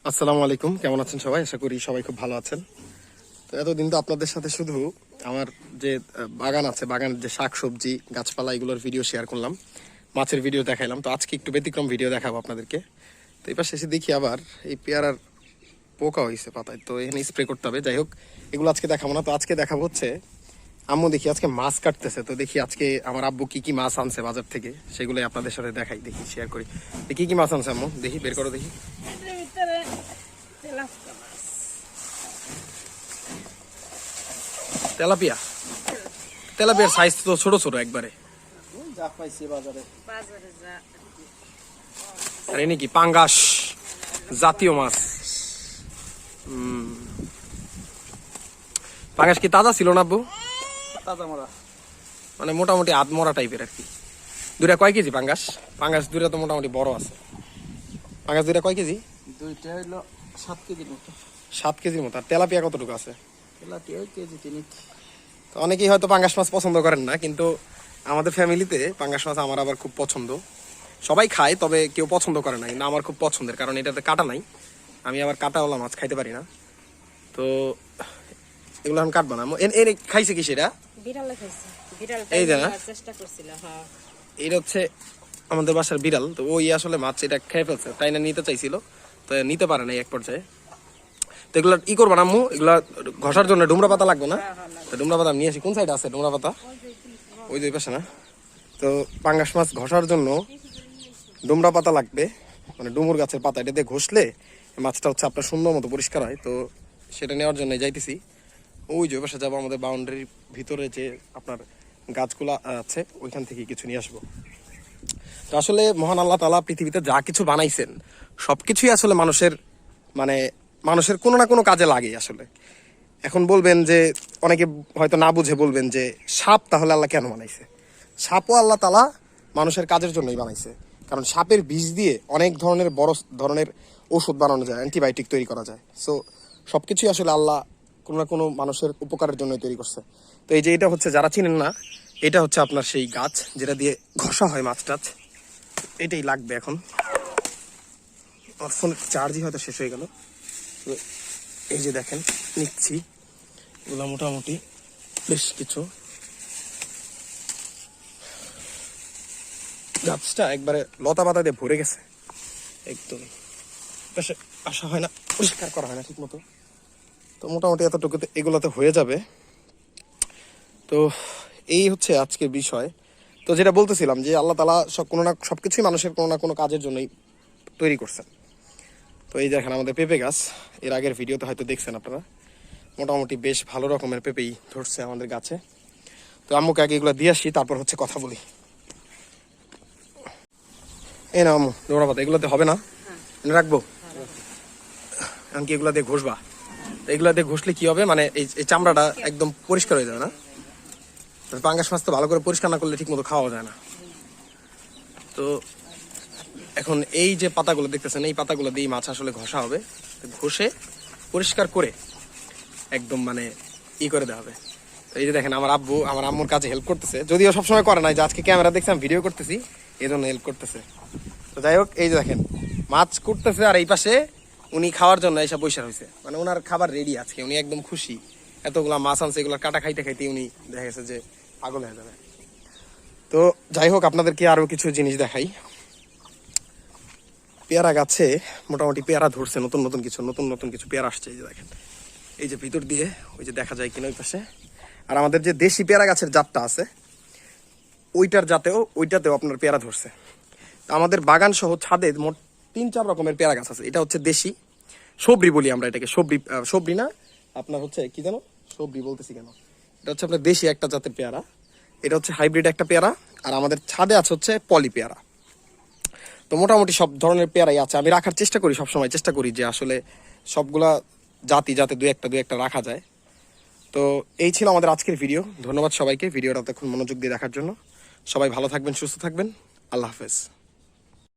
আসসালামু আলাইকুম, কেমন আছেন সবাই? আশা করি সবাই খুব ভালো আছেন। তো এতদিন তো আপনাদের সাথে শুধু আমার যে বাগান আছে, বাগানের যে শাক সবজি গাছপালা এগুলোর ভিডিও শেয়ার করলাম, মাছের ভিডিও দেখাইলাম। তো আজকে একটু ব্যতিক্রম ভিডিও দেখাবো আপনাদেরকে। তো এবার শেষে দেখি আবার এই পেয়ারার পোকা হয়েছে পাতায়, তো এখানে স্প্রে করতে হবে। যাই হোক, এগুলো আজকে দেখাবো না। তো আজকে দেখাবো হচ্ছে আম্মু দেখি আজকে মাছ কাটতেছে। তো দেখি আজকে আমার আব্বু কি কি মাছ আনছে বাজার থেকে, সেগুলোই আপনাদের সাথে দেখাই, দেখি শেয়ার করি। দেখি কি মাছ আনছে আম্মু, দেখি বের করো দেখি। তেলাপিয়া, তেলাপিয়ার সাইজ তো ছোট ছোট একবারে। আর এনে কি পাঙ্গাস জাতীয় মাছ। পাঙ্গাস কি তাজা ছিল না আব্বু? তাজা মরা, মানে মোটামুটি আধমরা টাইপের আর কি। দুইটা কয় কেজি পাঙ্গাস? পাঙ্গাস দুইটা তো মোটামুটি বড় আছে। পাঙ্গাস দুইটা কয় কেজি? দুইটা হইলো 7 কেজির মতো। 7 কেজির মতো। আর তেলাপিয়া কতটুকু আছে? Tilapia KG 3। তো অনেকেই হয়তো পাঙ্গাস মাছ পছন্দ করেন না, কিন্তু আমাদের ফ্যামিলিতে পাঙ্গাস মাছ আমার আবার খুব পছন্দ। সবাই খায়, তবে কেউ পছন্দ করে না, কিন্তু আমার খুব পছন্দের, কারণ এটাতে কাটা নাই। আমি আবার কাটাওয়ালা মাছ খাইতে পারি না। তো এগুলো আমি কাটবো না। এর খাইছে কি সেটা? এই যে না, এটা হচ্ছে আমাদের বাসার বিড়াল। তো ওই আসলে মাছ এটা খেয়ে ফেলছে, তাই না নিতে চাইছিল, তো নিতে পারে না এক পর্যায়ে। তো এগুলা ই করবো না আম্মু, এগুলা ঘষার জন্য ডুমরা পাতা লাগবে না? তো ডুমরা পাতা নিয়ে আসি। কোন সাইডে আছে ডুমরা পাতা? ওই দুই পাশে না? তো পাঙ্গাস মাছ ঘষার জন্য ডুমরা পাতা লাগবে, মানে ডুমুর গাছের পাতা। এটা দিয়ে ঘষলে মাছটা হচ্ছে আপনার সুন্দর মতো পরিষ্কার হয়। তো সেটা নেওয়ার জন্য যাইতেছি। ওই যে পাশে যাবো, আমাদের বাউন্ডারির ভিতরে যে আপনার গাছগুলা আছে ওইখান থেকে কিছু নিয়ে আসবো। তো আসলে মহান আল্লাহ তাআলা পৃথিবীতে যা কিছু বানাইছেন সবকিছুই আসলে মানুষের কোনো না কোনো কাজে লাগে আসলে। এখন বলবেন যে, অনেকে হয়তো না বুঝে বলবেন যে সাপ তাহলে আল্লাহ কেন বানাইছে? সাপও আল্লাহ তাআলা মানুষের কাজের জন্যই বানাইছে। কারণ সাপের বিষ দিয়ে অনেক ধরনের বড় ধরনের ওষুধ বানানো যায়, অ্যান্টিবায়োটিক তৈরি করা যায়। সো সবকিছুই আসলে আল্লাহ কোনো না কোনো মানুষের উপকারের জন্যই তৈরি করছে। তো এই যে এটা হচ্ছে, যারা চিনেন না, এটা হচ্ছে আপনার সেই গাছ যেটা দিয়ে ঘষা হয় মাছ টাছ। এটাই লাগবে এখন। আমার ফোনের চার্জই হয়তো শেষ হয়ে গেল। তো এই যে দেখেন নিচ্ছি, এগুলো মোটামুটি বেশ কিছু। গাছটা একবারে লতা পাতা দিয়ে ভরে গেছে একদম, বেশ আসা হয় না, পরিষ্কার করা হয় না ঠিক মতো। তো মোটামুটি এতটুকুতে এগুলোতে হয়ে যাবে। তো এই হচ্ছে আজকের বিষয়। তো যেটা বলতেছিলাম যে আল্লাহ তাআলা সবকিছুই মানুষের কোনো না কোনো কাজের জন্যই তৈরি করছেন। তো এই দেখেন আমাদের পেঁপে গাছ, এর আগের ভিডিওতে হয়তো দেখছেন আপনারা, মোটামুটি বেশ ভালো রকমের পেঁপেই ধরছে আমাদের গাছে। তো আম্মুকে আগে এগুলো দিয়ে আসি, তারপর হচ্ছে কথা বলি। এই না আম্মু ডোরা পাতা, এগুলোতে হবে না? রাখবো এমনকি এগুলো দিয়ে ঘষবা? এগুলো দিয়ে ঘষলে কি হবে, মানে এই চামড়াটা একদম পরিষ্কার হয়ে যাবে না? পাঙ্গাস মাছ তো ভালো করে পরিষ্কার না করলে ঠিক মতো খাওয়া যায় না। তো এখন এই যে পাতাগুলো দেখতেছেন, এই পাতাগুলো দিয়ে মাছ আসলে ঘষা হবে। ঘষে পরিষ্কার করে একদম মানে ই করে দেওয়া হবে। তো এই যে দেখেন আমার আব্বু আমার আম্মুর কাছে হেল্প করতেছে, যদিও সবসময় করে না, যে আজকে ক্যামেরা দেখছি আমি ভিডিও করতেছি এই জন্য হেল্প করতেছে। তো যাই হোক, এই যে দেখেন মাছ করতেছে, আর এই পাশে উনি খাওয়ার জন্য এইসব বৈশা হয়েছে, মানে ওনার খাবার রেডি আজকে, উনি একদম খুশি। এতগুলা মাছ আনছে, এগুলো কাটা খাইতে খাইতে উনি দেখা গেছে যে পাগল হয়ে যাবে। তো যাই হোক, আপনাদেরকে আরো কিছু জিনিস দেখাই। পেয়ারা গাছে মোটামুটি পেয়ারা ধরছে, নতুন নতুন কিছু পেয়ারা আসছে। এই যে দেখেন, এই যে ভিতর দিয়ে ওই যে দেখা যায় কিনা ওই পাশে। আর আমাদের যে দেশি পেয়ারা গাছের জাতটা আছে ওইটাতেও আপনার পেয়ারা ধরছে। আমাদের বাগান সহ ছাদে মোট 3-4 রকমের পেয়ারা গাছ আছে। এটা হচ্ছে দেশি সবরি বলি আমরা এটাকে, সবরি না আপনার হচ্ছে কি জানো, সবরি বলতেছি কেন, এটা হচ্ছে আপনার দেশি একটা জাতের পেয়ারা, এটা হচ্ছে হাইব্রিড একটা পেয়ারা। আর আমাদের ছাদে আছে হচ্ছে পলি পেয়ারা। তো মোটামুটি সব ধরনের পেয়ারাই আছে। আমি রাখার চেষ্টা করি, সবসময় চেষ্টা করি যে আসলে সবগুলা জাতি যাতে দু একটা রাখা যায়। তো এই ছিল আমাদের আজকের ভিডিও। ধন্যবাদ সবাইকে ভিডিওটা এতক্ষণ মনোযোগ দিয়ে দেখার জন্য। সবাই ভালো থাকবেন, সুস্থ থাকবেন। আল্লাহ হাফেজ।